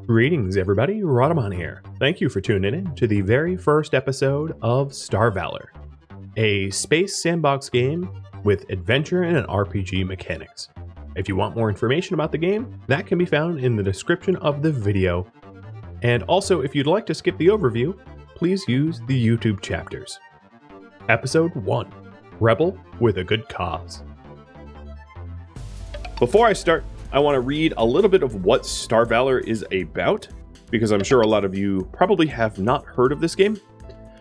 Greetings everybody, Rodamon here. Thank you for tuning in to the very first episode of Valor, a space sandbox game with adventure and RPG mechanics. If you want more information about the game, that can be found in the description of the video. And also, if you'd like to skip the overview, please use the YouTube chapters. Episode 1, Rebel with a Good Cause. Before I start, I want to read a little bit of what Valor is about, because I'm sure a lot of you probably have not heard of this game.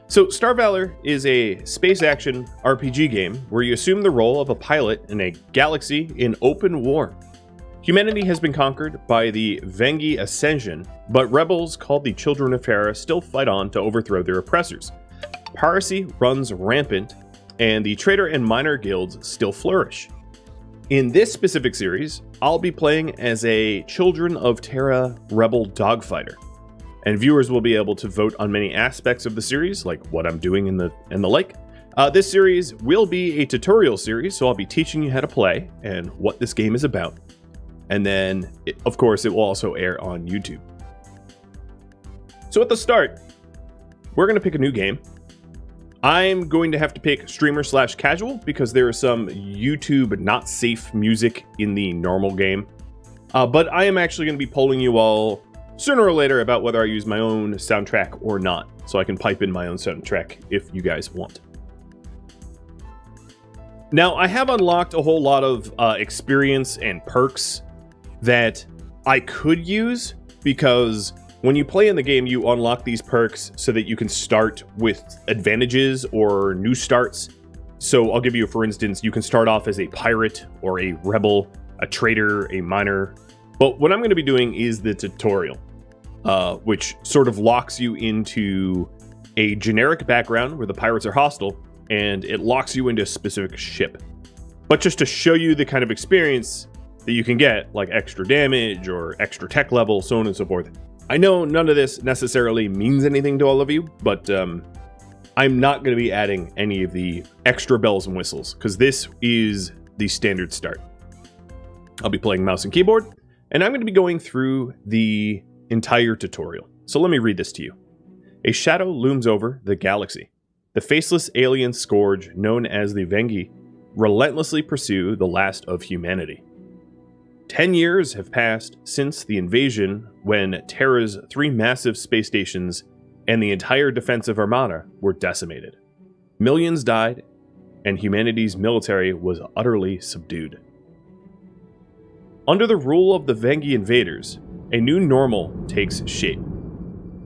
So Valor is a space action RPG game where you assume the role of a pilot in a galaxy in open war. Humanity has been conquered by the Venghi Ascension, but rebels called the Children of Terra still fight on to overthrow their oppressors. Piracy runs rampant, and the trader and miner guilds still flourish. In this specific series, I'll be playing as a Children of Terra rebel dogfighter, and viewers will be able to vote on many aspects of the series, like what I'm doing in the like. This series will be a tutorial series, so I'll be teaching you how to play and what this game is about. And then, of course, it will also air on YouTube. So at the start, we're going to pick a new game. I'm going to have to pick streamer/casual because there is some YouTube not safe music in the normal game. But I am actually going to be polling you all sooner or later about whether I use my own soundtrack or not, so I can pipe in my own soundtrack if you guys want. Now, I have unlocked a whole lot of experience and perks that I could use, because when you play in the game, you unlock these perks so that you can start with advantages or new starts. So I'll give you, for instance, you can start off as a pirate or a rebel, a trader, a miner. But what I'm going to be doing is the tutorial, which sort of locks you into a generic background where the pirates are hostile, and it locks you into a specific ship. But just to show you the kind of experience that you can get, like extra damage or extra tech level, so on and so forth. I know none of this necessarily means anything to all of you, but I'm not going to be adding any of the extra bells and whistles, because this is the standard start. I'll be playing mouse and keyboard, and I'm going to be going through the entire tutorial. So let me read this to you. A shadow looms over the galaxy. The faceless alien scourge known as the Venghi relentlessly pursue the last of humanity. 10 years have passed since the invasion, when Terra's 3 massive space stations and the entire defensive armada were decimated. Millions died, and humanity's military was utterly subdued. Under the rule of the Venghi invaders, a new normal takes shape.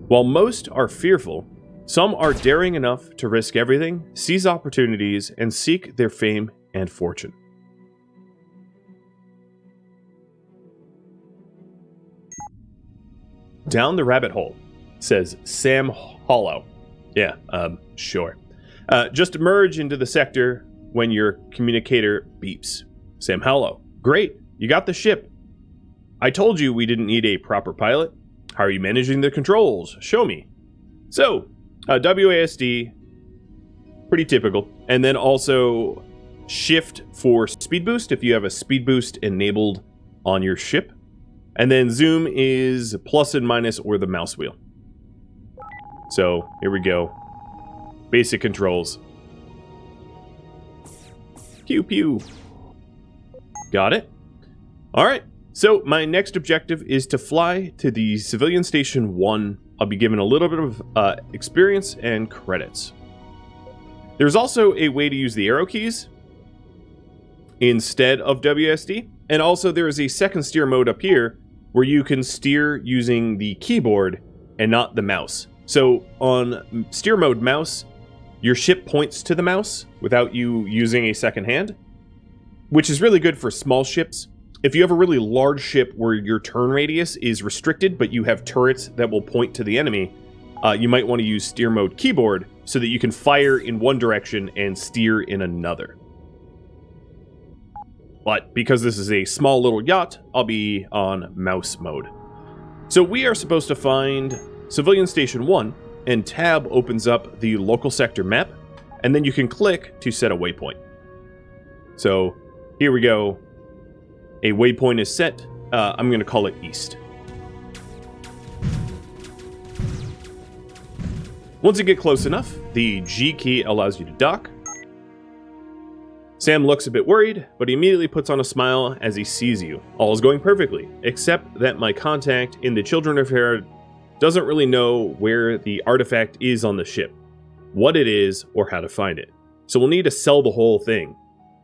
While most are fearful, some are daring enough to risk everything, seize opportunities, and seek their fame and fortune. Down the rabbit hole, says Sam Hollow. Yeah, sure. Just emerge into the sector when your communicator beeps. Sam Hollow. Great, you got the ship. I told you we didn't need a proper pilot. How are you managing the controls? Show me. So, WASD, pretty typical. And then also shift for speed boost if you have a speed boost enabled on your ship. And then zoom is plus and minus or the mouse wheel. So here we go. Basic controls. Pew pew. Got it. All right. So my next objective is to fly to the Civilian Station 1. I'll be given a little bit of experience and credits. There's also a way to use the arrow keys instead of WSD. And also there is a second steer mode up here where you can steer using the keyboard and not the mouse. So on steer mode mouse, your ship points to the mouse without you using a second hand, which is really good for small ships. If you have a really large ship where your turn radius is restricted, but you have turrets that will point to the enemy, you might want to use steer mode keyboard so that you can fire in one direction and steer in another. But because this is a small little yacht, I'll be on mouse mode. So we are supposed to find Civilian Station 1, and tab opens up the local sector map, and then you can click to set a waypoint. So here we go. A waypoint is set. I'm going to call it east. Once you get close enough, the G key allows you to dock. Sam looks a bit worried, but he immediately puts on a smile as he sees you. All is going perfectly, except that my contact in the Children of Terra doesn't really know where the artifact is on the ship, what it is, or how to find it. So we'll need to sell the whole thing.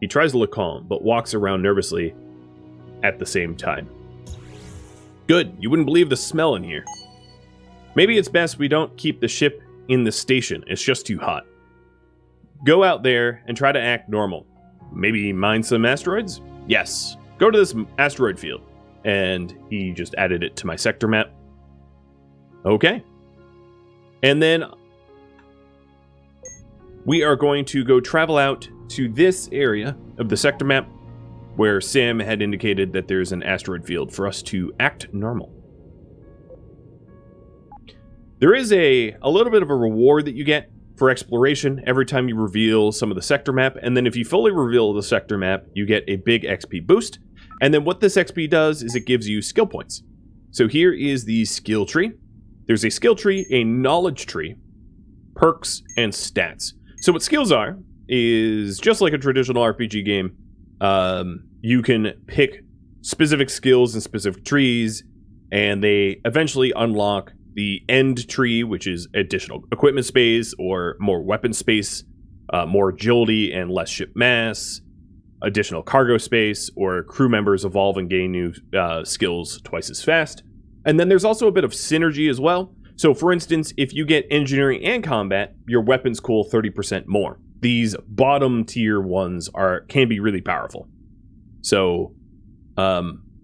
He tries to look calm, but walks around nervously at the same time. Good, you wouldn't believe the smell in here. Maybe it's best we don't keep the ship in the station, it's just too hot. Go out there and try to act normal. Maybe mine some asteroids? Yes. Go to this asteroid field. And he just added it to my sector map. Okay. And then we are going to go travel out to this area of the sector map where Sam had indicated that there's an asteroid field for us to act normal. There is a little bit of a reward that you get for exploration every time you reveal some of the sector map, and then if you fully reveal the sector map, you get a big XP boost. And then what this XP does is it gives you skill points. So here is the skill tree. There's a skill tree, a knowledge tree, perks, and stats. So what skills are is just like a traditional RPG game. You can pick specific skills and specific trees, and they eventually unlock the end tree, which is additional equipment space or more weapon space, more agility and less ship mass, additional cargo space, or crew members evolve and gain new skills twice as fast. And then there's also a bit of synergy as well. So for instance, if you get engineering and combat, your weapons cool 30% more. These bottom tier ones can be really powerful. So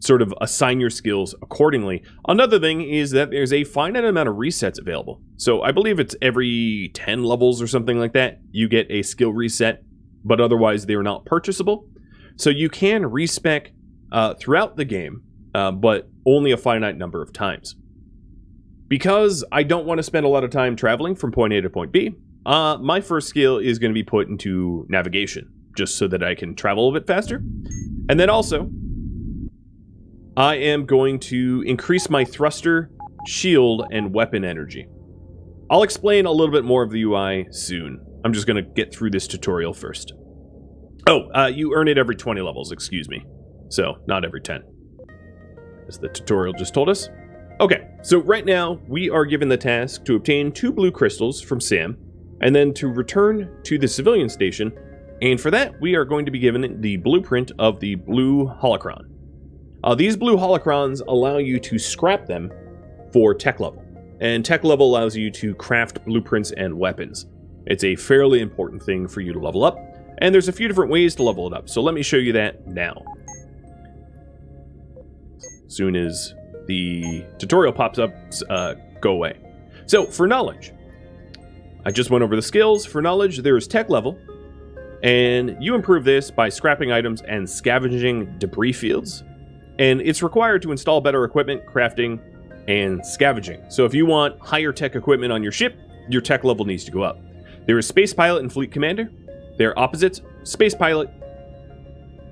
sort of assign your skills accordingly. Another thing is that there's a finite amount of resets available. So I believe it's every 10 levels or something like that, you get a skill reset, but otherwise they're not purchasable. So you can respec throughout the game, but only a finite number of times. Because I don't want to spend a lot of time traveling from point A to point B, my first skill is going to be put into navigation, just so that I can travel a bit faster. And then also, I am going to increase my thruster, shield, and weapon energy. I'll explain a little bit more of the UI soon. I'm just going to get through this tutorial first. Oh, you earn it every 20 levels, excuse me. So, not every 10. As the tutorial just told us. Okay, so right now, we are given the task to obtain 2 blue crystals from Sam, and then to return to the civilian station, and for that, we are going to be given the blueprint of the blue holocron. These blue holocrons allow you to scrap them for tech level, and tech level allows you to craft blueprints and weapons. It's a fairly important thing for you to level up, and there's a few different ways to level it up, so let me show you that now. As soon as the tutorial pops up, go away. So, for knowledge, I just went over the skills. For knowledge, there is tech level, and you improve this by scrapping items and scavenging debris fields. And it's required to install better equipment, crafting, and scavenging. So if you want higher tech equipment on your ship, your tech level needs to go up. There is Space Pilot and Fleet Commander. They're opposites. Space Pilot,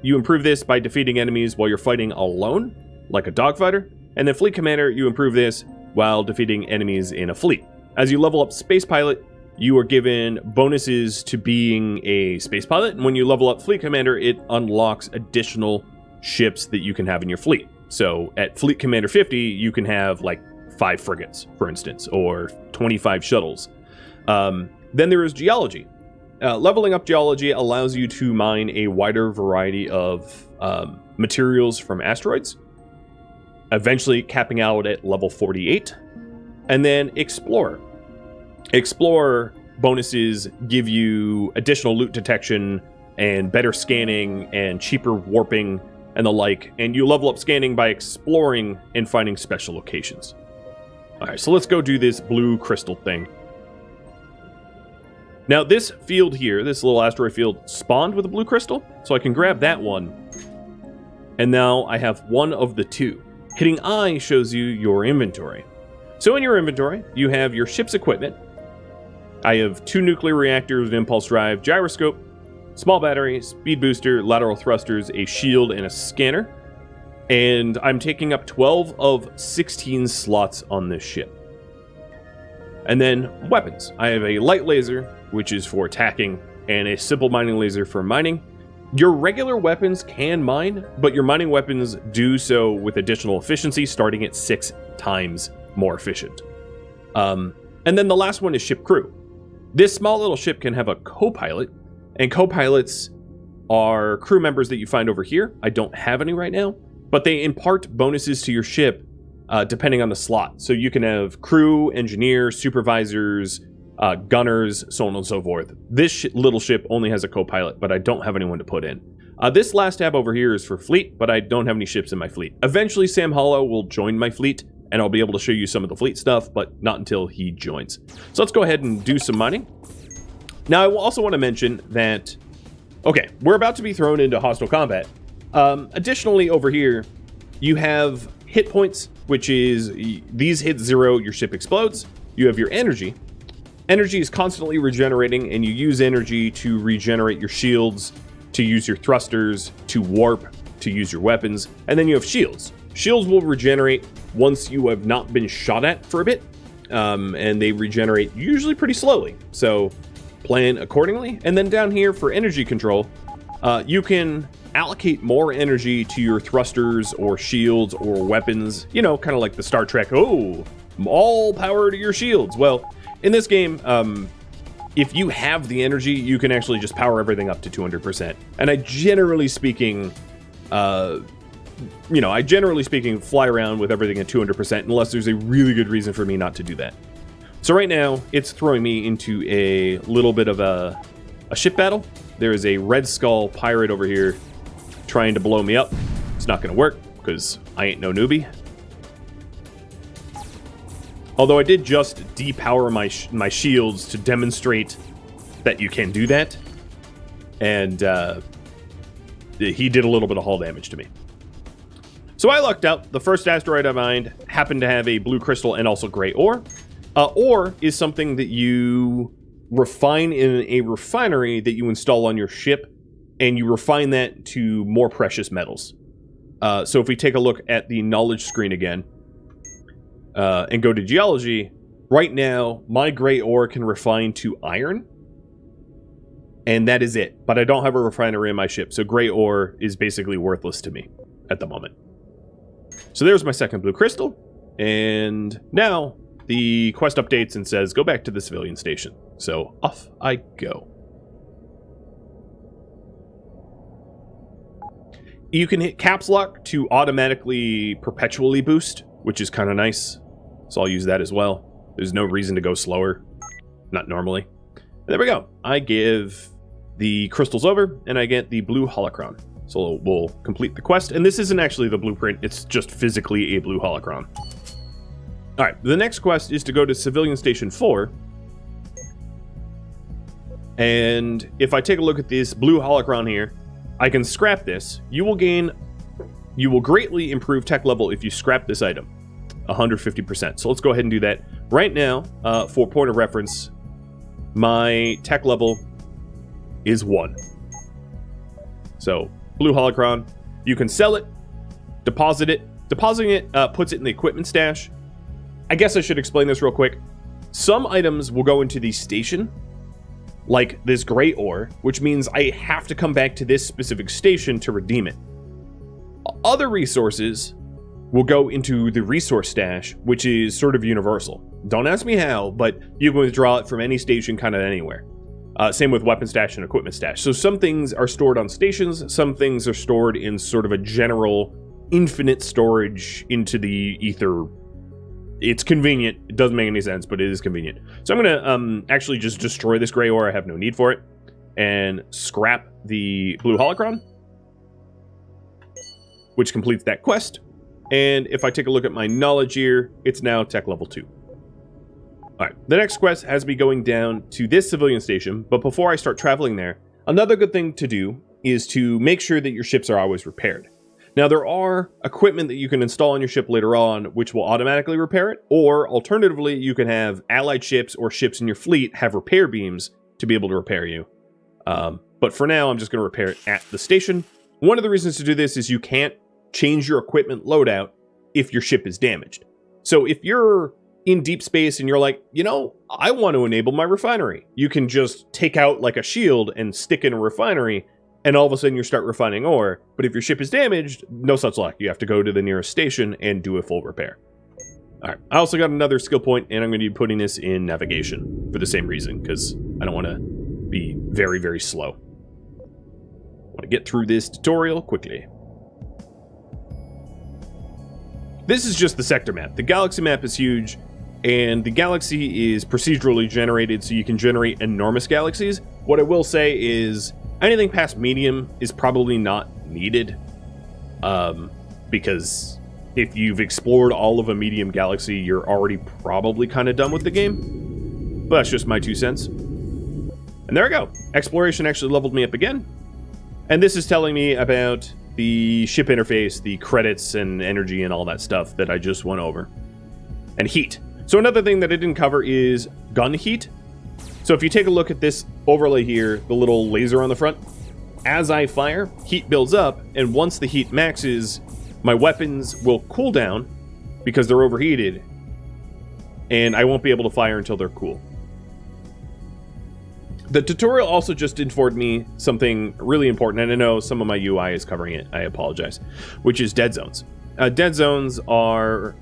you improve this by defeating enemies while you're fighting alone, like a dogfighter. And then Fleet Commander, you improve this while defeating enemies in a fleet. As you level up Space Pilot, you are given bonuses to being a space pilot. And when you level up Fleet Commander, it unlocks additional ships that you can have in your fleet. So at Fleet Commander 50, you can have like 5 frigates, for instance, or 25 shuttles. Then there is geology. Leveling up geology allows you to mine a wider variety of materials from asteroids, eventually capping out at level 48. And then Explorer. Explorer bonuses give you additional loot detection and better scanning and cheaper warping and the like, and you level up scanning by exploring and finding special locations. Alright, so let's go do this blue crystal thing. Now this field here, this little asteroid field, spawned with a blue crystal, so I can grab that one. And now I have one of the 2. Hitting I shows you your inventory. So in your inventory, you have your ship's equipment. I have 2 nuclear reactors, an impulse drive, gyroscope, small battery, speed booster, lateral thrusters, a shield, and a scanner. And I'm taking up 12 of 16 slots on this ship. And then weapons. I have a light laser, which is for attacking, and a simple mining laser for mining. Your regular weapons can mine, but your mining weapons do so with additional efficiency, starting at 6 times more efficient. And then the last one is ship crew. This small little ship can have a co-pilot, and co-pilots are crew members that you find over here. I don't have any right now, but they impart bonuses to your ship depending on the slot. So you can have crew, engineers, supervisors, gunners, so on and so forth. This little ship only has a co-pilot, but I don't have anyone to put in. This last tab over here is for fleet, but I don't have any ships in my fleet. Eventually, Sam Hollow will join my fleet, and I'll be able to show you some of the fleet stuff, but not until he joins. So let's go ahead and do some mining. Now, I also want to mention that, okay, we're about to be thrown into hostile combat. Additionally, over here, you have hit points, which is these hit 0, your ship explodes. You have your energy. Energy is constantly regenerating, and you use energy to regenerate your shields, to use your thrusters, to warp, to use your weapons, and then you have shields. Shields will regenerate once you have not been shot at for a bit, and they regenerate usually pretty slowly, so plan accordingly. And then down here for energy control, you can allocate more energy to your thrusters or shields or weapons, you know, kind of like the Star Trek, oh, all power to your shields. Well, in this game, if you have the energy, you can actually just power everything up to 200%. And I generally speaking, fly around with everything at 200% unless there's a really good reason for me not to do that. So right now, it's throwing me into a little bit of a ship battle. There is a Red Skull pirate over here trying to blow me up. It's not going to work because I ain't no newbie. Although I did just depower my shields to demonstrate that you can do that. And he did a little bit of hull damage to me. So I lucked out. The first asteroid I mined happened to have a blue crystal and also gray ore. Ore is something that you refine in a refinery that you install on your ship, and you refine that to more precious metals. So if we take a look at the knowledge screen again, and go to geology, right now, my gray ore can refine to iron, and that is it. But I don't have a refinery in my ship, so gray ore is basically worthless to me at the moment. So there's my second blue crystal, and now the quest updates and says, go back to the civilian station. So off I go. You can hit caps lock to automatically perpetually boost, which is kind of nice. So I'll use that as well. There's no reason to go slower. Not normally. And there we go. I give the crystals over, and I get the blue holocron. So we'll complete the quest. And this isn't actually the blueprint. It's just physically a blue holocron. All right. The next quest is to go to Civilian Station 4. And if I take a look at this blue holocron here, I can scrap this. You will greatly improve tech level if you scrap this item. 150%. So let's go ahead and do that. Right now, for point of reference, my tech level is 1. So, blue holocron. You can sell it, deposit it. Depositing it puts it in the equipment stash. I guess I should explain this real quick. Some items will go into the station, like this gray ore, which means I have to come back to this specific station to redeem it. Other resources will go into the resource stash, which is sort of universal. Don't ask me how, but you can withdraw it from any station kind of anywhere. Same with weapon stash and equipment stash. So some things are stored on stations, some things are stored in sort of a general infinite storage into the ether. It's convenient. It doesn't make any sense, but it is convenient. So I'm going to actually just destroy this gray ore. I have no need for it. And scrap the blue holocron, which completes that quest. And if I take a look at my knowledge here, it's now tech level 2. All right, the next quest has me going down to this civilian station, but before I start traveling there, another good thing to do is to make sure that your ships are always repaired. Now, there are equipment that you can install on your ship later on, which will automatically repair it, or alternatively, you can have allied ships or ships in your fleet have repair beams to be able to repair you. But for now, I'm just going to repair it at the station. One of the reasons to do this is you can't change your equipment loadout if your ship is damaged. So if you're in deep space and you're like, you know, I want to enable my refinery. You can just take out like a shield and stick in a refinery, and all of a sudden you start refining ore. But if your ship is damaged, no such luck. You have to go to the nearest station and do a full repair. All right, I also got another skill point, and I'm going to be putting this in navigation for the same reason, because I don't want to be very, very slow. I want to get through this tutorial quickly. This is just the sector map. The galaxy map is huge, and the galaxy is procedurally generated, so you can generate enormous galaxies. What I will say is anything past medium is probably not needed, because if you've explored all of a medium galaxy, you're already probably kind of done with the game. But that's just my 2 cents. And there we go. Exploration actually leveled me up again. And this is telling me about the ship interface, the credits and energy and all that stuff that I just went over. And heat. So another thing that I didn't cover is gun heat. So if you take a look at this overlay here, the little laser on the front, as I fire, heat builds up, and once the heat maxes, my weapons will cool down because they're overheated, and I won't be able to fire until they're cool. The tutorial also just informed me something really important, and I know some of my UI is covering it, I apologize, which is dead zones. Dead zones are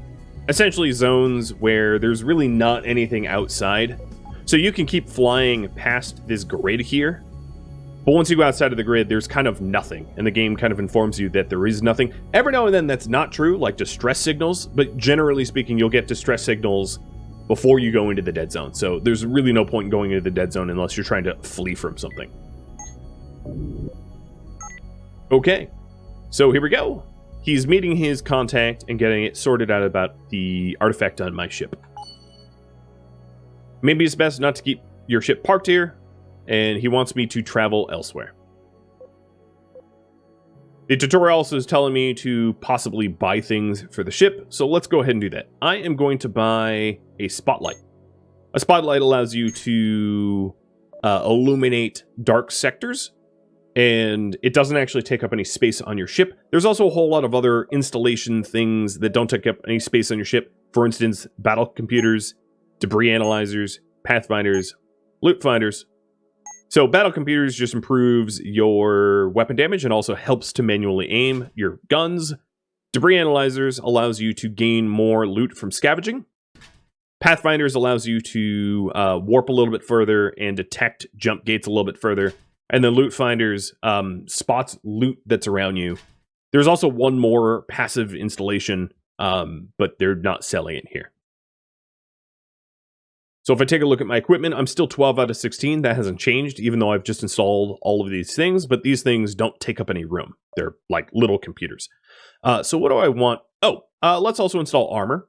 essentially zones where there's really not anything outside. So you can keep flying past this grid here, but once you go outside of the grid, there's kind of nothing, and the game kind of informs you that there is nothing. Every now and then that's not true, like distress signals, but generally speaking, you'll get distress signals before you go into the dead zone. So there's really no point in going into the dead zone unless you're trying to flee from something. Okay, so here we go. He's meeting his contact and getting it sorted out about the artifact on my ship. Maybe it's best not to keep your ship parked here, and he wants me to travel elsewhere. The tutorial also is telling me to possibly buy things for the ship, so let's go ahead and do that. I am going to buy a spotlight. A spotlight allows you to illuminate dark sectors, and it doesn't actually take up any space on your ship. There's also a whole lot of other installation things that don't take up any space on your ship. For instance, battle computers, debris analyzers, pathfinders, loot finders. So battle computers just improves your weapon damage and also helps to manually aim your guns. Debris analyzers allows you to gain more loot from scavenging. Pathfinders allows you to warp a little bit further and detect jump gates a little bit further. And then loot finders spots loot that's around you. There's also one more passive installation, but they're not selling it here. So if I take a look at my equipment, I'm still 12 out of 16. That hasn't changed, even though I've just installed all of these things. But these things don't take up any room. They're like little computers. So what do I want? Oh, let's also install armor.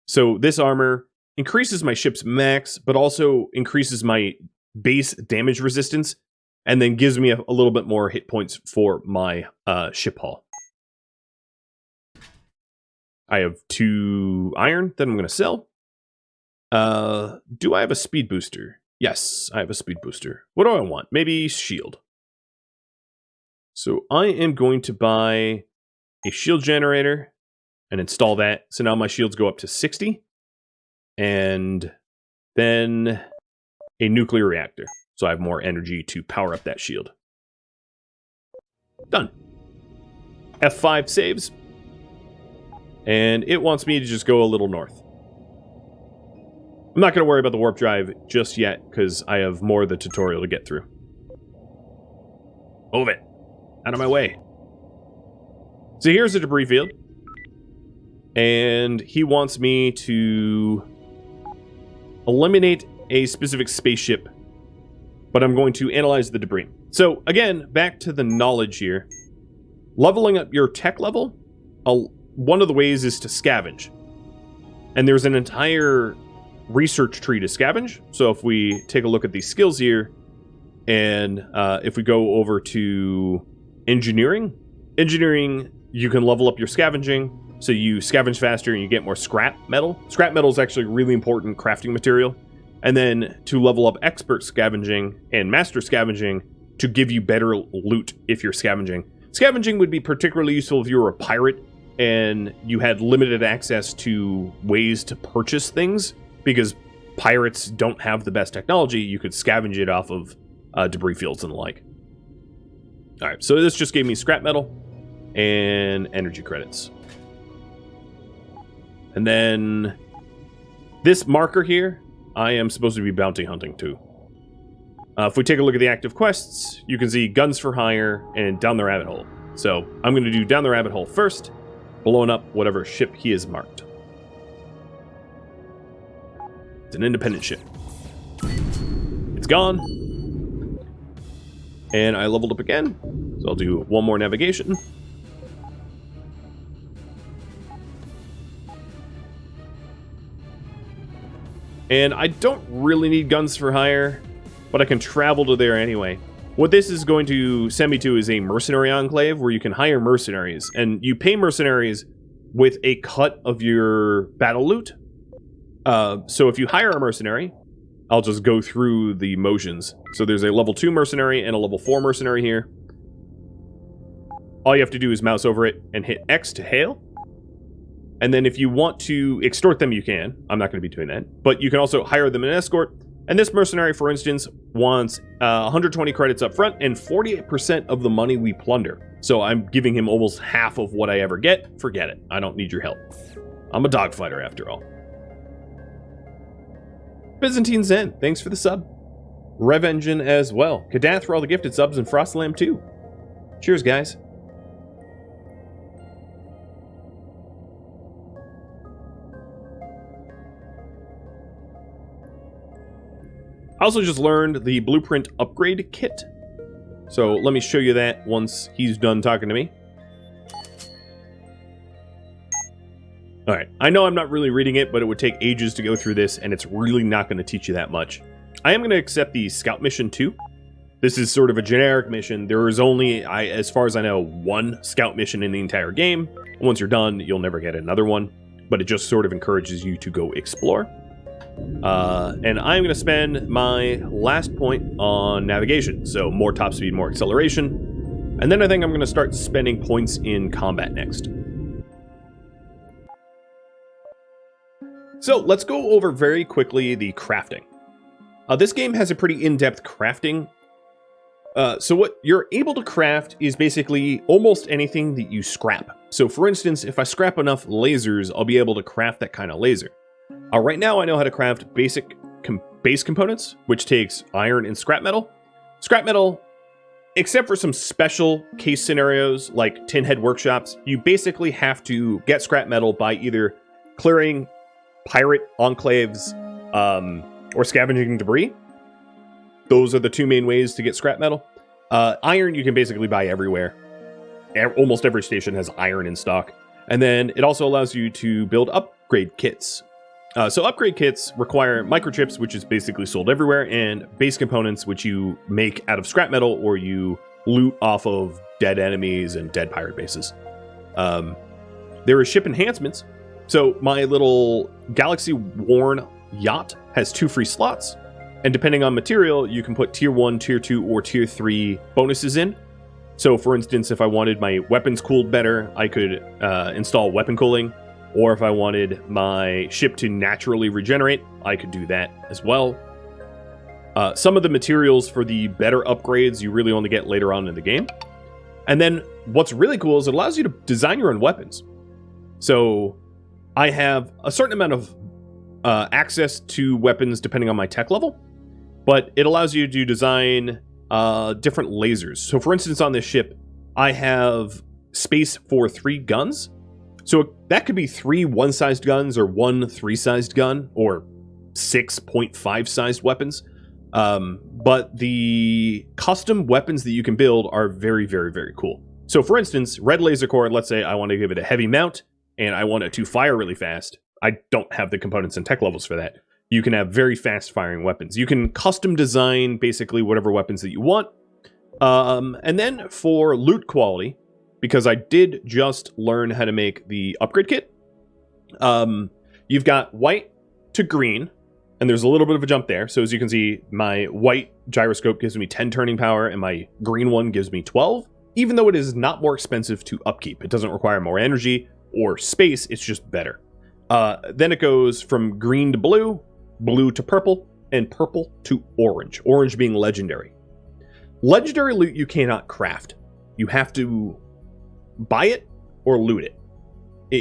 So this armor increases my ship's max, but also increases my base damage resistance, and then gives me a little bit more hit points for my ship hull. I have 2 iron that I'm going to sell. Do I have a speed booster? Yes, I have a speed booster. What do I want? Maybe shield. So I am going to buy a shield generator and install that. So now my shields go up to 60. And then a nuclear reactor. So I have more energy to power up that shield. Done. F5 saves. And it wants me to just go a little north. I'm not going to worry about the warp drive just yet, because I have more of the tutorial to get through. Move it. Out of my way. So here's the debris field. And he wants me to eliminate a specific spaceship, but I'm going to analyze the debris. So again, back to the knowledge here. Leveling up your tech level, one of the ways is to scavenge. And there's an entire research tree to scavenge. So if we take a look at these skills here, and if we go over to engineering, you can level up your scavenging. So you scavenge faster and you get more scrap metal. Scrap metal is actually a really important crafting material. And then to level up expert scavenging and master scavenging to give you better loot if you're scavenging. Scavenging would be particularly useful if you were a pirate, and you had limited access to ways to purchase things because pirates don't have the best technology, you could scavenge it off of debris fields and the like. All right, so this just gave me scrap metal and energy credits. And then this marker here, I am supposed to be bounty hunting too. If we take a look at the active quests, you can see guns for hire and down the rabbit hole. So I'm going to do down the rabbit hole first, blowing up whatever ship he is marked. It's an independent ship. It's gone. And I leveled up again, so I'll do one more navigation. And I don't really need guns for hire, but I can travel to there anyway. What this is going to send me to is a mercenary enclave where you can hire mercenaries, and you pay mercenaries with a cut of your battle loot. So if you hire a mercenary, I'll just go through the motions. So there's a level 2 mercenary and a level 4 mercenary here. All you have to do is mouse over it and hit X to hail. And then if you want to extort them, you can. I'm not going to be doing that. But you can also hire them in an escort. And this mercenary, for instance, wants 120 credits up front and 48% of the money we plunder. So I'm giving him almost half of what I ever get. Forget it. I don't need your help. I'm a dogfighter after all. Byzantine Zen, thanks for the sub. Rev Engine as well. Kadath for all the gifted subs and Frostlam too. Cheers, guys. I also just learned the blueprint upgrade kit. So let me show you that once he's done talking to me. Alright, I know I'm not really reading it, but it would take ages to go through this, and it's really not going to teach you that much. I am going to accept the scout mission too. This is sort of a generic mission. There is only, as far as I know, one scout mission in the entire game. Once you're done, you'll never get another one, but it just sort of encourages you to go explore. And I'm going to spend my last point on navigation, so more top speed, more acceleration. And then I think I'm going to start spending points in combat next. So let's go over very quickly the crafting. This game has a pretty in-depth crafting. So what you're able to craft is basically almost anything that you scrap. So for instance, if I scrap enough lasers, I'll be able to craft that kind of laser. Right now I know how to craft base components, which takes iron and scrap metal. Scrap metal, except for some special case scenarios like tin head workshops, you basically have to get scrap metal by either clearing pirate enclaves or scavenging debris. Those are the two main ways to get scrap metal. Iron you can basically buy everywhere. Almost every station has iron in stock. And then it also allows you to build upgrade kits. So upgrade kits require microchips, which is basically sold everywhere, and base components, which you make out of scrap metal or you loot off of dead enemies and dead pirate bases. There are ship enhancements. So my little galaxy-worn yacht has 2 free slots, and depending on material, you can put tier 1, tier 2, or tier 3 bonuses in. So for instance, if I wanted my weapons cooled better, I could install weapon cooling, or if I wanted my ship to naturally regenerate, I could do that as well. Some of the materials for the better upgrades you really only get later on in the game. And then what's really cool is it allows you to design your own weapons. So I have a certain amount of access to weapons depending on my tech level, but it allows you to design different lasers. So for instance, on this ship, I have space for 3 guns. So that could be 3 1-sized guns or 1 3-sized gun or 6 0.5-sized weapons. But the custom weapons that you can build are very, very, very cool. So for instance, red laser core, let's say I want to give it a heavy mount and I want it to fire really fast. I don't have the components and tech levels for that. You can have very fast firing weapons. You can custom design basically whatever weapons that you want. And then for loot quality, because I did just learn how to make the upgrade kit, you've got white to green, and there's a little bit of a jump there. So as you can see, my white gyroscope gives me 10 turning power, and my green one gives me 12, even though it is not more expensive to upkeep. It doesn't require more energy or space, it's just better. Then it goes from green to blue, blue to purple, and purple to orange. Orange being legendary. Legendary loot you cannot craft. You have to buy it or loot it.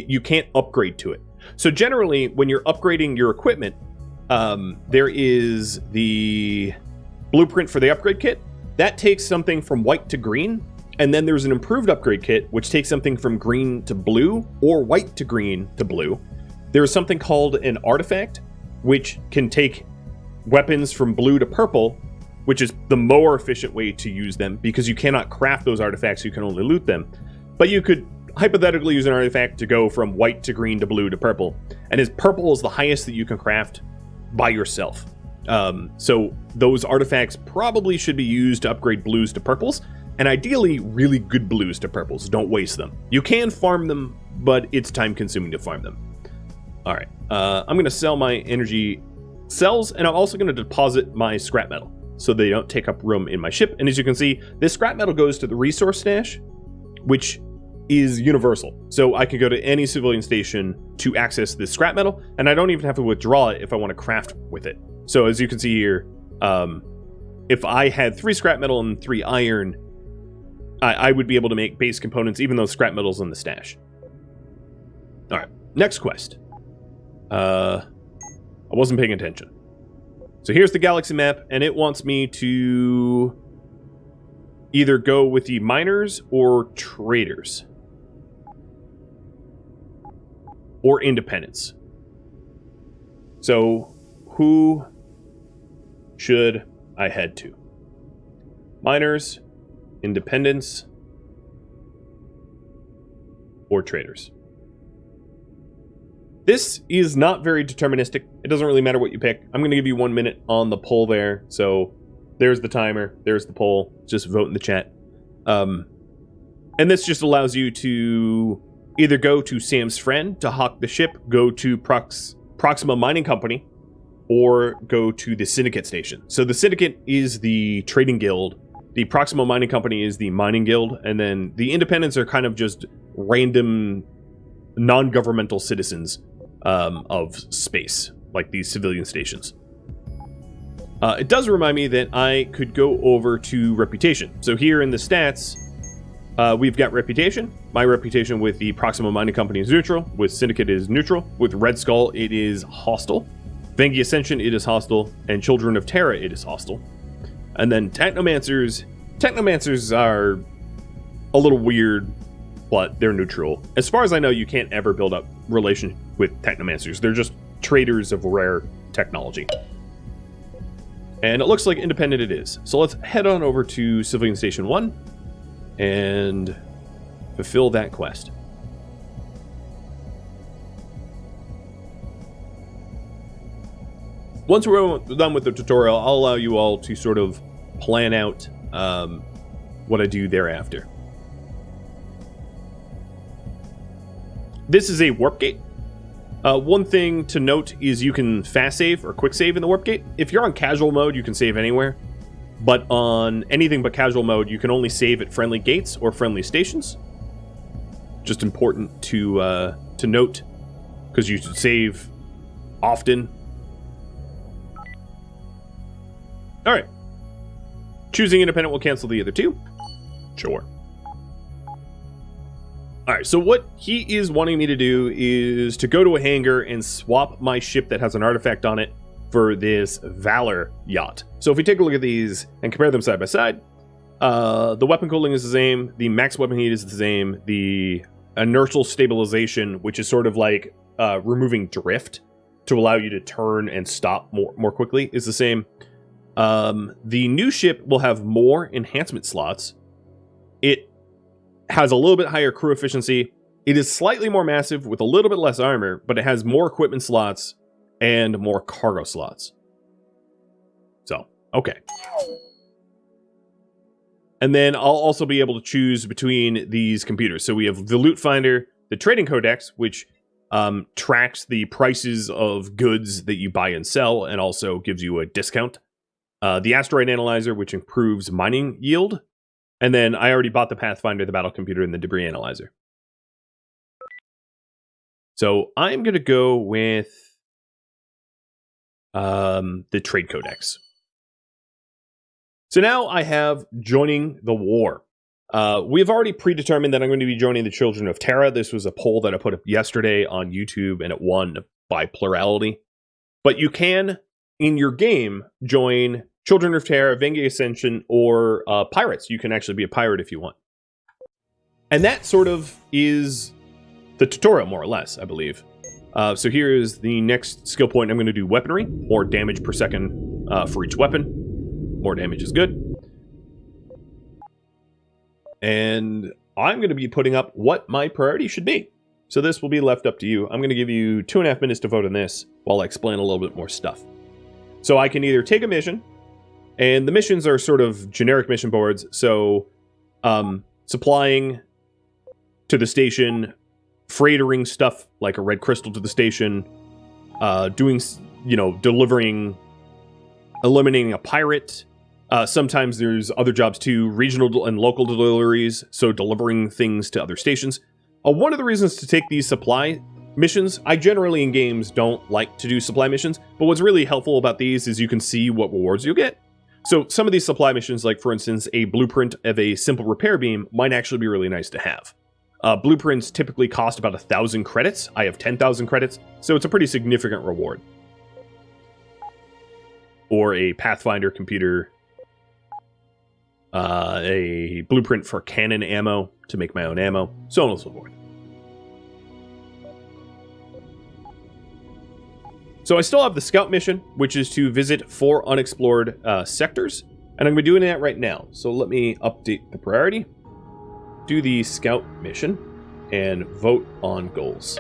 You can't upgrade to it. So generally, when you're upgrading your equipment, there is the blueprint for the upgrade kit. That takes something from white to green. And then there's an improved upgrade kit, which takes something from green to blue or white to green to blue. There's something called an artifact, which can take weapons from blue to purple, which is the more efficient way to use them because you cannot craft those artifacts, you can only loot them. But you could hypothetically use an artifact to go from white to green to blue to purple. And as purple is the highest that you can craft by yourself. So those artifacts probably should be used to upgrade blues to purples, and ideally really good blues to purples. Don't waste them. You can farm them, but it's time consuming to farm them. All right, I'm going to sell my energy cells, and I'm also going to deposit my scrap metal so they don't take up room in my ship. And as you can see, this scrap metal goes to the resource stash, which is universal. So I can go to any civilian station to access this scrap metal, and I don't even have to withdraw it if I want to craft with it. So as you can see here, if I had 3 scrap metal and 3 iron, I would be able to make base components even though scrap metal's in the stash. All right, next quest. I wasn't paying attention. So here's the galaxy map, and it wants me to either go with the miners or traders. Or independents. So who should I head to? Miners, independents, or traders? This is not very deterministic. It doesn't really matter what you pick. I'm going to give you 1 minute on the poll there. So there's the timer. There's the poll. Just vote in the chat. And this just allows you to either go to Sam's friend to hawk the ship, go to Proxima Mining Company, or go to the Syndicate station. So the Syndicate is the trading guild. The Proxima Mining Company is the mining guild. And then the independents are kind of just random non-governmental citizens of space, like these civilian stations. It does remind me that I could go over to reputation. So here in the stats, we've got reputation. My reputation with the Proxima Mining Company is neutral. With Syndicate is neutral. With Red Skull, it is hostile. Venghi Ascension, it is hostile. And Children of Terra, it is hostile. And then Technomancers. Technomancers are a little weird, but they're neutral. As far as I know, you can't ever build up relation with Technomancers. They're just traders of rare technology. And it looks like independent it is. So let's head on over to Civilian Station 1 and fulfill that quest. Once we're done with the tutorial, I'll allow you all to sort of plan out what I do thereafter. This is a warp gate. One thing to note is you can fast save or quick save in the warp gate. If you're on casual mode, you can save anywhere. But on anything but casual mode, you can only save at friendly gates or friendly stations. Just important to note, because you should save often. All right. Choosing independent will cancel the other two. Sure. All right, so what he is wanting me to do is to go to a hangar and swap my ship that has an artifact on it for this Valor yacht. So if we take a look at these and compare them side by side, the weapon cooling is the same, the max weapon heat is the same, the inertial stabilization, which is sort of like removing drift to allow you to turn and stop more quickly, is the same. The new ship will have more enhancement slots. It has a little bit higher crew efficiency. It is slightly more massive with a little bit less armor, but it has more equipment slots and more cargo slots. So, okay. And then I'll also be able to choose between these computers. So we have the Loot Finder, the Trading Codex, which tracks the prices of goods that you buy and sell and also gives you a discount. The Asteroid Analyzer, which improves mining yield. And then I already bought the Pathfinder, the Battle Computer, and the Debris Analyzer. So I'm going to go with the Trade Codex. So now I have joining the war. We've already predetermined that I'm going to be joining the Children of Terra. This was a poll that I put up yesterday on YouTube, and it won by plurality. But you can, in your game, join Children of Terra, Venghi Ascension, or pirates. You can actually be a pirate if you want. And that sort of is the tutorial, more or less, I believe. So here is the next skill point. I'm going to do weaponry, more damage per second for each weapon. More damage is good. And I'm going to be putting up what my priority should be. So this will be left up to you. I'm going to give you 2.5 minutes to vote on this while I explain a little bit more stuff. So I can either take a mission, and the missions are sort of generic mission boards. So supplying to the station, freightering stuff like a red crystal to the station, doing, delivering, eliminating a pirate. Sometimes there's other jobs too, regional and local deliveries, so delivering things to other stations. One of the reasons to take these supply missions, I generally in games don't like to do supply missions, but what's really helpful about these is you can see what rewards you'll get. So some of these supply missions, like for instance, a blueprint of a simple repair beam might actually be really nice to have. Blueprints typically cost about 1,000 credits. I have 10,000 credits, so it's a pretty significant reward. Or a Pathfinder computer, a blueprint for cannon ammo to make my own ammo, so on and so forth. So I still have the scout mission, which is to visit 4 unexplored sectors, and I'm going to be doing that right now. So let me update the priority, do the scout mission, and vote on goals.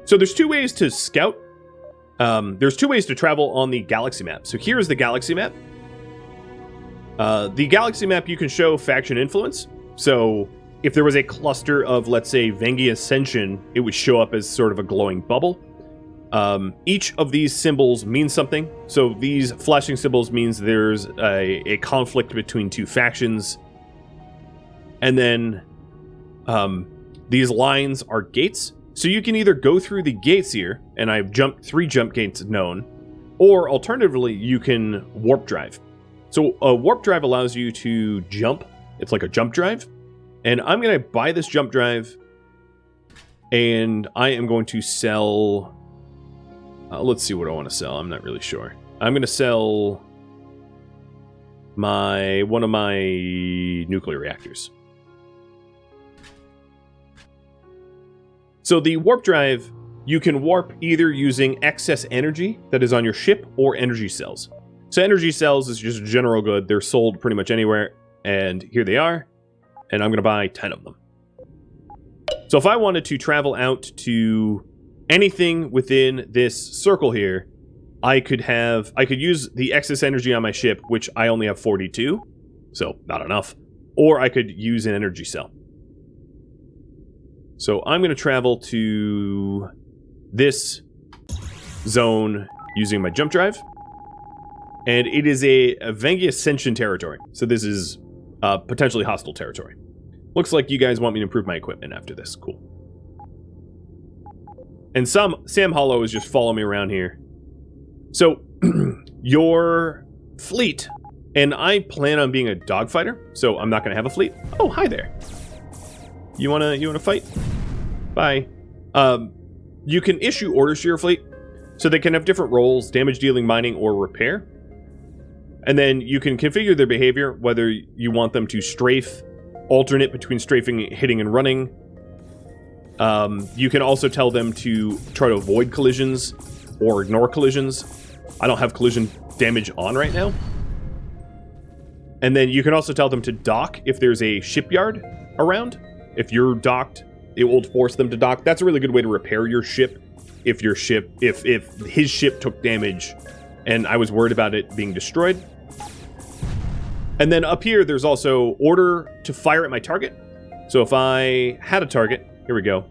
So there's 2 ways to scout. There's 2 ways to travel on the galaxy map. So here's the galaxy map. The galaxy map, you can show faction influence. So if there was a cluster of, let's say, Venghi Ascension, it would show up as sort of a glowing bubble. Each of these symbols means something. So these flashing symbols means there's a conflict between 2 factions. And then these lines are gates. So you can either go through the gates here, and I've jumped 3 jump gates known, or alternatively, you can warp drive. So a warp drive allows you to jump. It's like a jump drive. And I'm going to buy this jump drive, and I am going to sell... let's see what I want to sell. I'm not really sure. I'm going to sell one of my nuclear reactors. So the warp drive, you can warp either using excess energy that is on your ship or energy cells. So energy cells is just a general good. They're sold pretty much anywhere. And here they are. And I'm going to buy 10 of them. So if I wanted to travel out to anything within this circle here, I could use the excess energy on my ship, which I only have 42. So not enough. Or I could use an energy cell. So I'm going to travel to this zone using my jump drive. And it is a Venghi Ascension territory. So this is potentially hostile territory. Looks like you guys want me to improve my equipment after this. Cool. And Sam Hollow is just following me around here. So your fleet, and I plan on being a dogfighter, so I'm not going to have a fleet. Oh, hi there. You wanna fight? Bye. You can issue orders to your fleet, so they can have different roles: damage dealing, mining, or repair. And then you can configure their behavior, whether you want them to strafe, alternate between strafing, hitting, and running. You can also tell them to try to avoid collisions or ignore collisions. I don't have collision damage on right now. And then you can also tell them to dock if there's a shipyard around. If you're docked, it will force them to dock. That's a really good way to repair your ship. If his ship took damage and I was worried about it being destroyed. And then up here, there's also order to fire at my target. So if I had a target, here we go,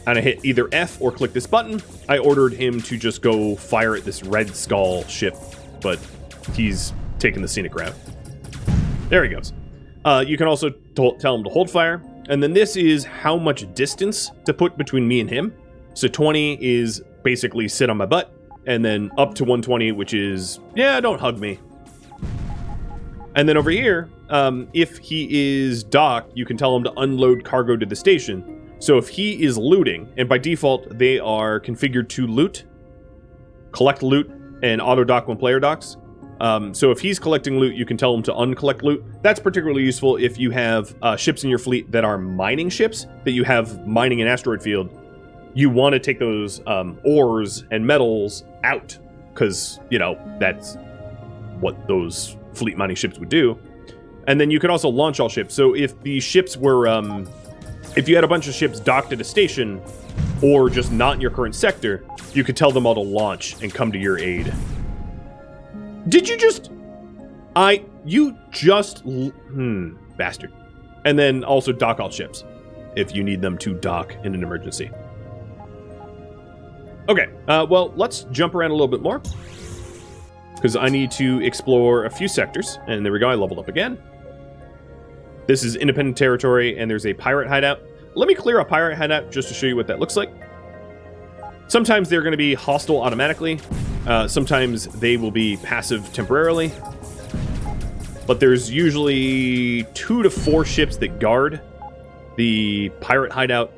and I hit either F or click this button, I ordered him to just go fire at this Red Skull ship, but he's taking the scenic route. There he goes. You can also tell him to hold fire. And then this is how much distance to put between me and him. So 20 is basically sit on my butt. And then up to 120, which is, yeah, don't hug me. And then over here, if he is docked, you can tell him to unload cargo to the station. So if he is looting, and by default, they are configured to loot, collect loot, and auto dock when player docks. So if he's collecting loot, you can tell him to uncollect loot. That's particularly useful if you have ships in your fleet that are mining ships, that you have mining an asteroid field. You want to take those ores and metals out, because, you know, that's what those fleet mining ships would do. And then you can also launch all ships. So if the ships were, if you had a bunch of ships docked at a station, or just not in your current sector, you could tell them all to launch and come to your aid. Did you just... bastard. And then also dock all ships, if you need them to dock in an emergency. Okay, well, let's jump around a little bit more, because I need to explore a few sectors. And there we go, I leveled up again. This is independent territory, and there's a pirate hideout. Let me clear a pirate hideout just to show you what that looks like. Sometimes they're going to be hostile automatically. Sometimes they will be passive temporarily. But there's usually 2 to 4 ships that guard the pirate hideout.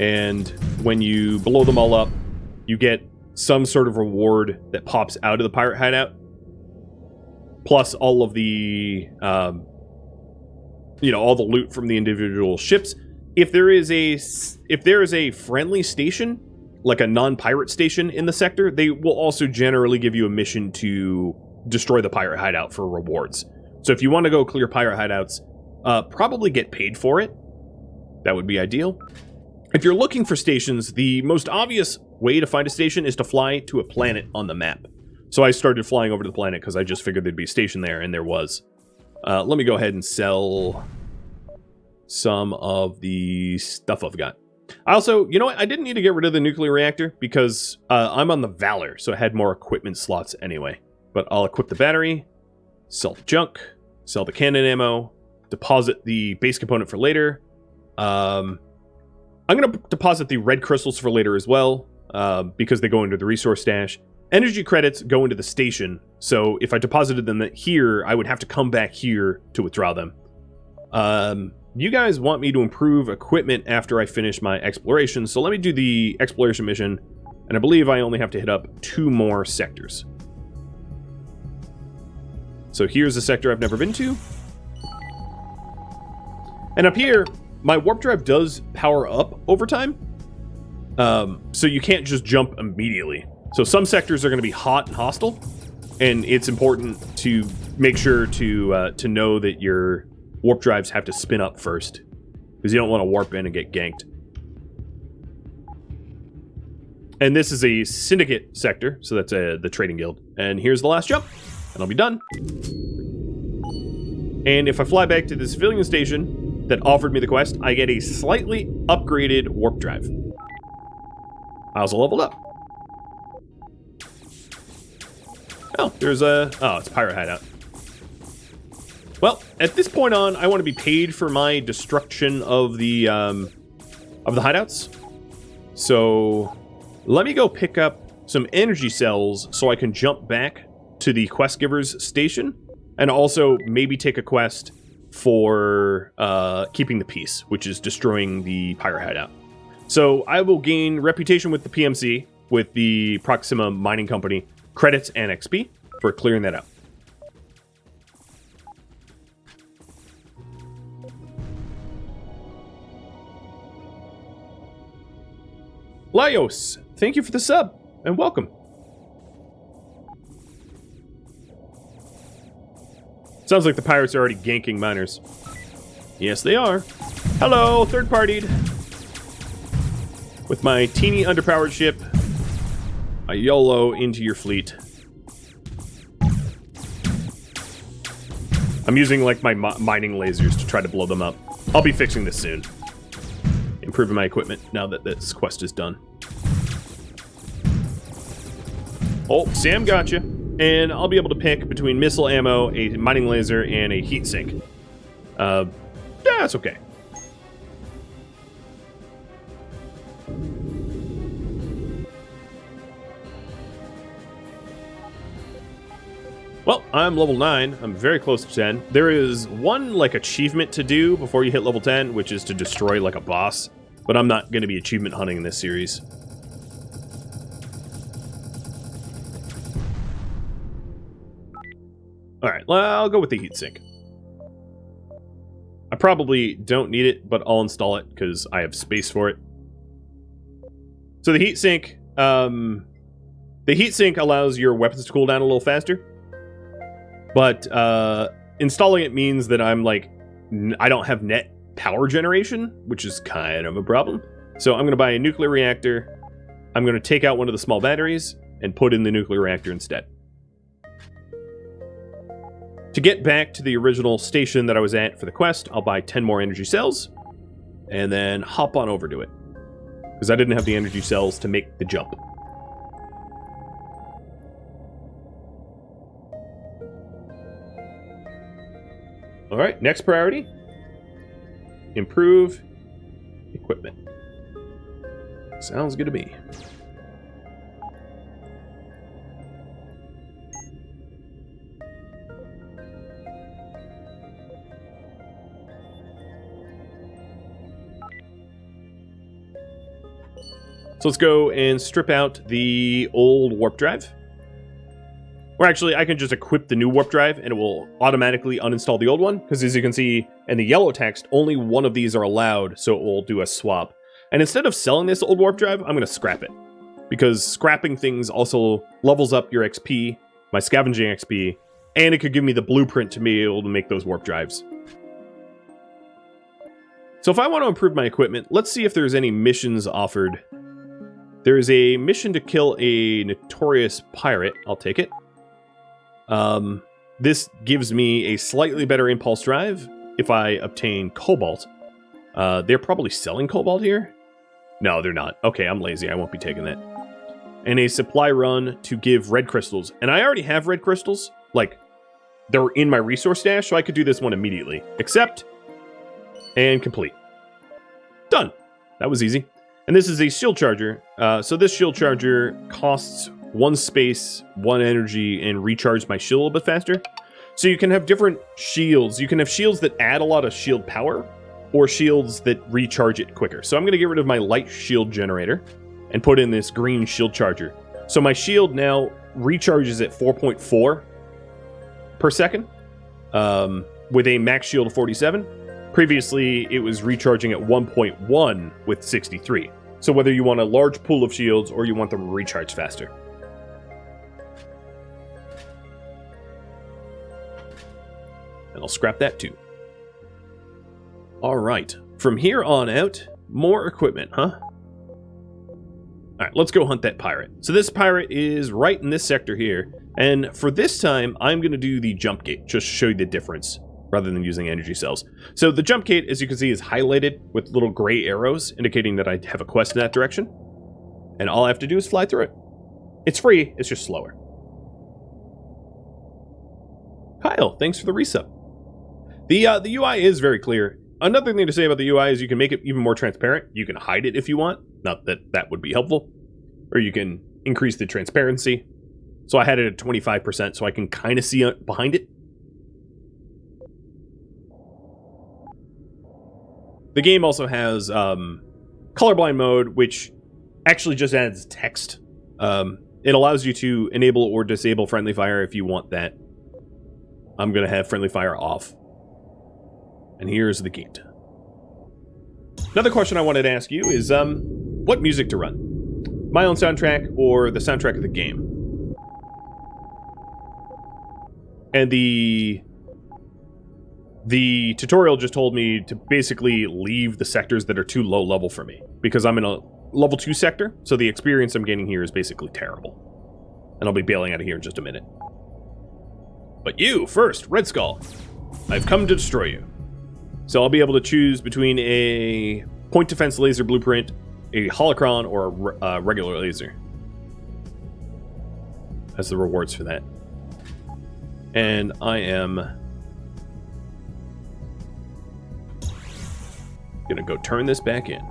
And when you blow them all up, you get some sort of reward that pops out of the pirate hideout. Plus all of the, all the loot from the individual ships. If there is a friendly station, like a non-pirate station in the sector, they will also generally give you a mission to destroy the pirate hideout for rewards. So if you want to go clear pirate hideouts, probably get paid for it. That would be ideal. If you're looking for stations, the most obvious way to find a station is to fly to a planet on the map. So I started flying over to the planet because I just figured there'd be a station there, and there was. Let me go ahead and sell some of the stuff I've got. I also, you know what? I didn't need to get rid of the nuclear reactor because I'm on the Valor, so I had more equipment slots anyway. But I'll equip the battery, sell the junk, sell the cannon ammo, deposit the base component for later. I'm going to deposit the red crystals for later as well, because they go into the resource stash. Energy credits go into the station, so if I deposited them here, I would have to come back here to withdraw them. You guys want me to improve equipment after I finish my exploration, so let me do the exploration mission, and I believe I only have to hit up 2 more sectors. So here's a sector I've never been to. And up here, my warp drive does power up over time, so you can't just jump immediately. So some sectors are going to be hot and hostile, and it's important to make sure to know that your warp drives have to spin up first, because you don't want to warp in and get ganked. And this is a syndicate sector, so that's the trading guild. And here's the last jump, and I'll be done. And if I fly back to the civilian station that offered me the quest, I get a slightly upgraded warp drive. I also leveled up. Oh, there's it's pirate hideout. Well, at this point on, I want to be paid for my destruction of the hideouts. So let me go pick up some energy cells so I can jump back to the quest giver's station, and also maybe take a quest for keeping the peace, which is destroying the pirate hideout. So I will gain reputation with the PMC, with the Proxima Mining Company, credits and XP for clearing that out. Laios, thank you for the sub, and welcome. Sounds like the pirates are already ganking miners. Yes, they are. Hello, third-partied. With my teeny underpowered ship, I YOLO into your fleet. I'm using like my mining lasers to try to blow them up. I'll be fixing this soon. Improving my equipment now that this quest is done. Oh, Sam got you. And I'll be able to pick between missile ammo, a mining laser, and a heat sink. Yeah, that's okay. Well, I'm level 9. I'm very close to 10. There is one, like, achievement to do before you hit level 10, which is to destroy, like, a boss. But I'm not going to be achievement hunting in this series. Alright, well, I'll go with the heatsink. I probably don't need it, but I'll install it because I have space for it. So the heatsink, allows your weapons to cool down a little faster. But installing it means that I'm like, I don't have net power generation, which is kind of a problem. So I'm going to buy a nuclear reactor. I'm going to take out one of the small batteries and put in the nuclear reactor instead. To get back to the original station that I was at for the quest, I'll buy 10 more energy cells and then hop on over to it. Because I didn't have the energy cells to make the jump. Alright, next priority. Improve equipment. Sounds good to me. So let's go and strip out the old warp drive. Or actually, I can just equip the new warp drive and it will automatically uninstall the old one. Because as you can see in the yellow text, only one of these are allowed, so it will do a swap. And instead of selling this old warp drive, I'm going to scrap it. Because scrapping things also levels up your XP, my scavenging XP, and it could give me the blueprint to be able to make those warp drives. So if I want to improve my equipment, let's see if there's any missions offered. There is a mission to kill a notorious pirate. I'll take it. This gives me a slightly better impulse drive if I obtain cobalt. They're probably selling cobalt here? No, they're not. Okay, I'm lazy. I won't be taking that. And a supply run to give red crystals. And I already have red crystals. Like, they're in my resource stash, so I could do this one immediately. Accept. And complete. Done. That was easy. And this is a shield charger. So this shield charger costs 1 space, 1 energy, and recharge my shield a little bit faster. So you can have different shields. You can have shields that add a lot of shield power, or shields that recharge it quicker. So I'm going to get rid of my light shield generator and put in this green shield charger. So my shield now recharges at 4.4 per second, with a max shield of 47. Previously, it was recharging at 1.1 with 63. So whether you want a large pool of shields or you want them to recharge faster. And I'll scrap that too. Alright, from here on out, more equipment, huh? Alright, let's go hunt that pirate. So this pirate is right in this sector here. And for this time, I'm going to do the jump gate, just to show you the difference, rather than using energy cells. So the jump gate, as you can see, is highlighted with little gray arrows, indicating that I have a quest in that direction. And all I have to do is fly through it. It's free, it's just slower. Kyle, thanks for the resub. The UI is very clear. Another thing to say about the UI is you can make it even more transparent. You can hide it if you want. Not that that would be helpful. Or you can increase the transparency. So I had it at 25% so I can kind of see behind it. The game also has colorblind mode, which actually just adds text. It allows you to enable or disable friendly fire if you want that. I'm going to have friendly fire off. And here's the gate. Another question I wanted to ask you is, what music to run? My own soundtrack or the soundtrack of the game? And the tutorial just told me to basically leave the sectors that are too low level for me. Because I'm in a level 2 sector, so the experience I'm getting here is basically terrible. And I'll be bailing out of here in just a minute. But you, first, Red Skull. I've come to destroy you. So I'll be able to choose between a point defense laser blueprint, a holocron, or a regular laser. As the rewards for that. And I am Gonna go turn this back in.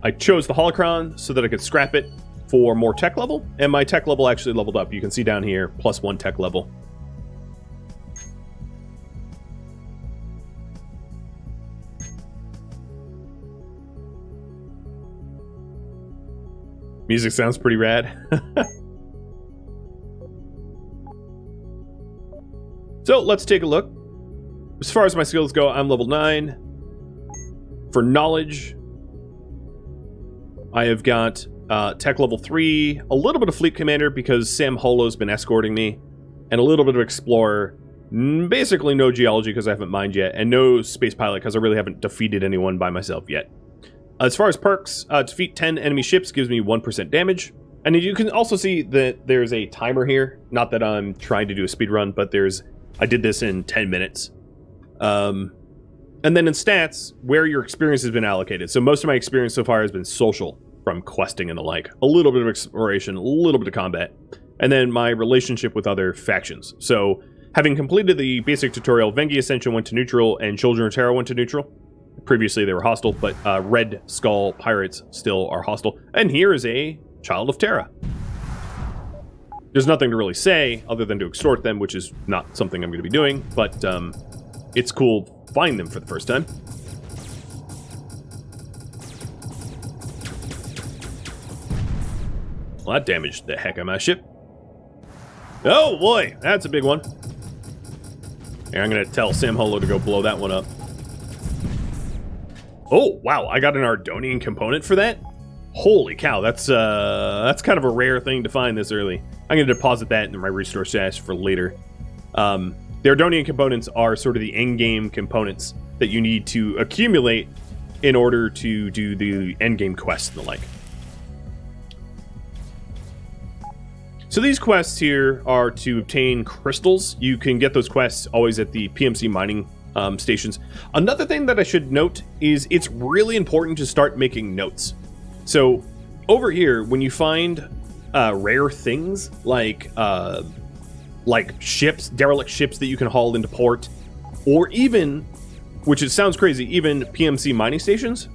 I chose the holocron so that I could scrap it for more tech level, and my tech level actually leveled up. You can see down here, +1 tech level. Music sounds pretty rad. So let's take a look. As far as my skills go, I'm level 9. For knowledge, I have got tech level 3, a little bit of fleet commander because Sam Holo's been escorting me, and a little bit of explorer. Basically no geology because I haven't mined yet, and no space pilot because I really haven't defeated anyone by myself yet. As far as perks, defeat 10 enemy ships gives me 1% damage. And you can also see that there's a timer here. Not that I'm trying to do a speed run, but I did this in 10 minutes. And then in stats, where your experience has been allocated. So most of my experience so far has been social, from questing and the like. A little bit of exploration, a little bit of combat. And then my relationship with other factions. So having completed the basic tutorial, Venghi Ascension went to neutral and Children of Terra went to neutral. Previously they were hostile, but Red Skull pirates still are hostile. And here is a Child of Terra. There's nothing to really say other than to extort them, which is not something I'm going to be doing, but it's cool finding them for the first time. Well, that damaged the heck out of my ship. Oh boy, that's a big one. Here, I'm going to tell Sam Holo to go blow that one up. Oh, wow, I got an Ardonian component for that? Holy cow, that's kind of a rare thing to find this early. I'm going to deposit that in my restore stash for later. The Ardonian components are sort of the endgame components that you need to accumulate in order to do the endgame quests and the like. So these quests here are to obtain crystals. You can get those quests always at the PMC mining stations. Another thing that I should note is it's really important to start making notes. So over here, when you find rare things like ships, derelict ships that you can haul into port, or even, which it sounds crazy, even PMC mining stations,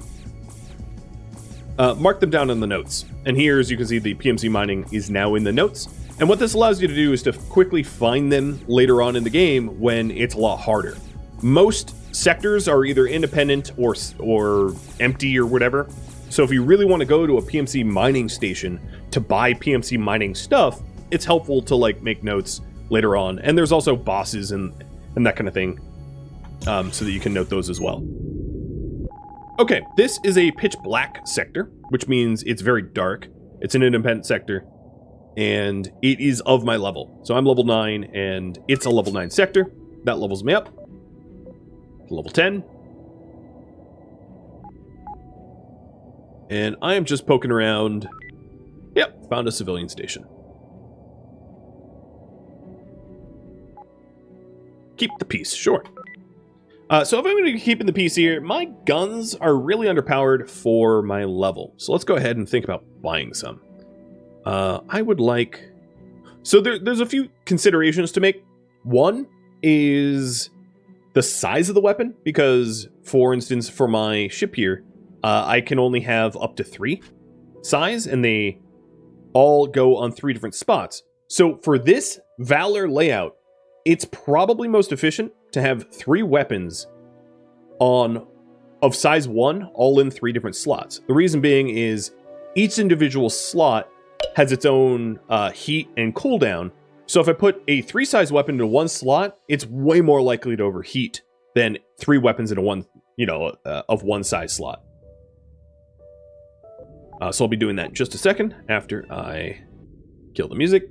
mark them down in the notes. And here, as you can see, the PMC mining is now in the notes. And what this allows you to do is to quickly find them later on in the game when it's a lot harder. Most sectors are either independent or empty or whatever. So if you really want to go to a PMC mining station to buy PMC mining stuff, it's helpful to make notes later on. And there's also bosses and that kind of thing, so that you can note those as well. Okay, this is a pitch black sector, which means it's very dark. It's an independent sector, and it is of my level. So I'm level 9, and it's a level 9 sector. That levels me up to level 10. And I am just poking around. Yep, found a civilian station. Keep the peace, sure. So if I'm going to be keeping the peace here, my guns are really underpowered for my level. So let's go ahead and think about buying some. I would like... So there's a few considerations to make. One is the size of the weapon, because, for instance, for my ship here, I can only have up to 3 size, and they all go on 3 different spots. So for this Valor layout, it's probably most efficient to have 3 weapons of size 1, all in 3 different slots. The reason being is each individual slot has its own heat and cooldown. So if I put a 3 size weapon into one slot, it's way more likely to overheat than 3 weapons into one, of one size slot. So I'll be doing that in just a second after I kill the music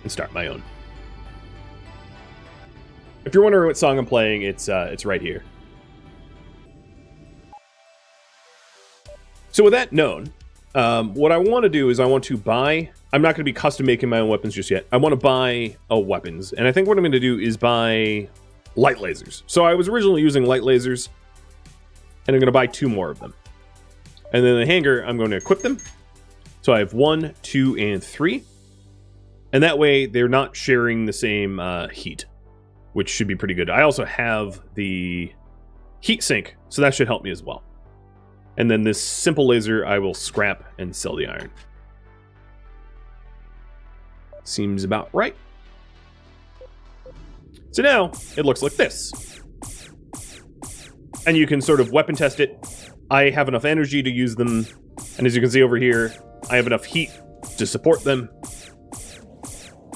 and start my own. If you're wondering what song I'm playing, it's right here. So with that known, what I want to do is I want to buy... I'm not going to be custom making my own weapons just yet. I want to buy weapons. And I think what I'm going to do is buy light lasers. So I was originally using light lasers, and I'm going to buy 2 more of them. And then the hanger, I'm going to equip them. So I have 1, 2, and 3. And that way, they're not sharing the same heat, which should be pretty good. I also have the heat sink, so that should help me as well. And then this simple laser, I will scrap and sell the iron. Seems about right. So now, it looks like this. And you can sort of weapon test it. I have enough energy to use them. And as you can see over here, I have enough heat to support them.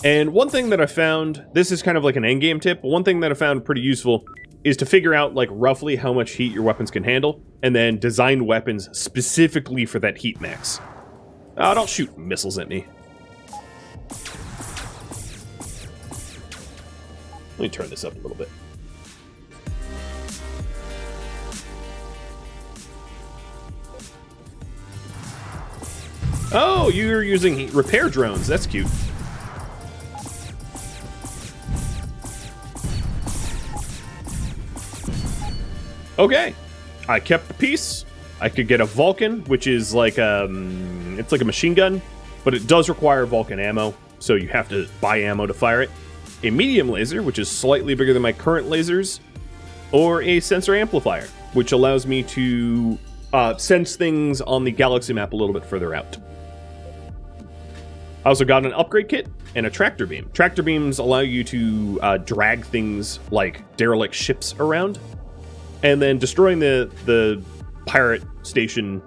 And one thing that I found, this is kind of like an endgame tip, but one thing that I found pretty useful is to figure out like roughly how much heat your weapons can handle, and then design weapons specifically for that heat max. Don't shoot missiles at me. Let me turn this up a little bit. Oh, you're using repair drones. That's cute. Okay, I kept the peace. I could get a Vulcan, which is like it's like a machine gun, but it does require Vulcan ammo, so you have to buy ammo to fire it. A medium laser, which is slightly bigger than my current lasers, or a sensor amplifier, which allows me to sense things on the galaxy map a little bit further out. I also got an upgrade kit and a tractor beam. Tractor beams allow you to drag things like derelict ships around. And then destroying the pirate station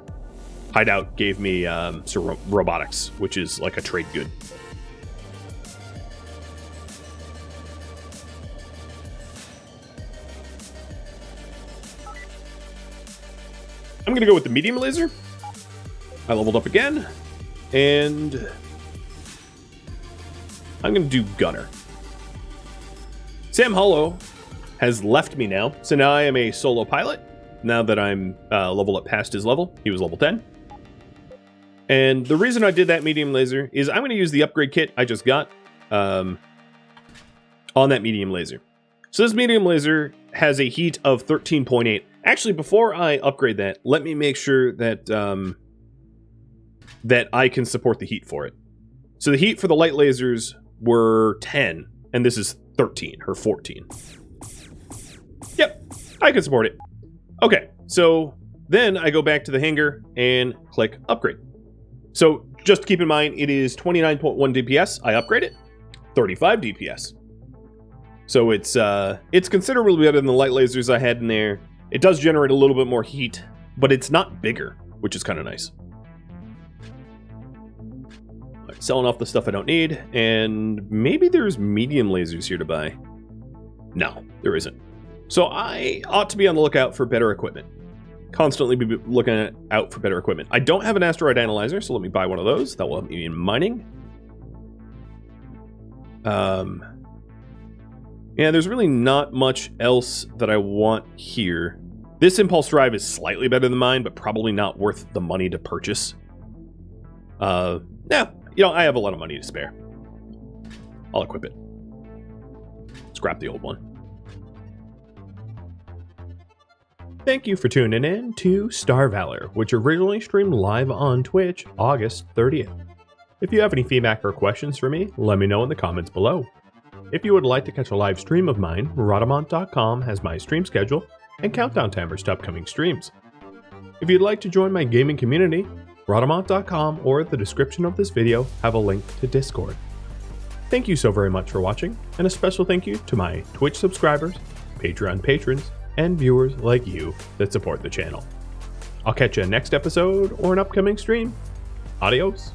hideout gave me some robotics, which is like a trade good. I'm going to go with the medium laser. I leveled up again. And I'm going to do gunner. Sam Hollow has left me now, so now I am a solo pilot. Now that I'm leveled up past his level, he was level 10. And the reason I did that medium laser is I'm going to use the upgrade kit I just got on that medium laser. So this medium laser has a heat of 13.8. Actually, before I upgrade that, let me make sure that that I can support the heat for it. So the heat for the light lasers were 10, and this is 13 or 14. Yep, I can support it. Okay, so then I go back to the hangar and click upgrade. So just keep in mind, it is 29.1 DPS. I upgrade it, 35 DPS. So it's considerably better than the light lasers I had in there. It does generate a little bit more heat, but it's not bigger, which is kind of nice. Right, selling off the stuff I don't need, and maybe there's medium lasers here to buy. No, there isn't. So I ought to be on the lookout for better equipment. Constantly be looking out for better equipment. I don't have an asteroid analyzer, so let me buy one of those. That will help me in mining. Yeah, there's really not much else that I want here. This impulse drive is slightly better than mine, but probably not worth the money to purchase. Yeah, you know, I have a lot of money to spare. I'll equip it. Scrap the old one. Thank you for tuning in to Star Valor, which originally streamed live on Twitch August 30th. If you have any feedback or questions for me, let me know in the comments below. If you would like to catch a live stream of mine, Rhodamont.com has my stream schedule and countdown timers to upcoming streams. If you'd like to join my gaming community, Rhodamont.com or the description of this video have a link to Discord. Thank you so very much for watching, and a special thank you to my Twitch subscribers, Patreon patrons, and viewers like you that support the channel. I'll catch you next episode or an upcoming stream. Adios.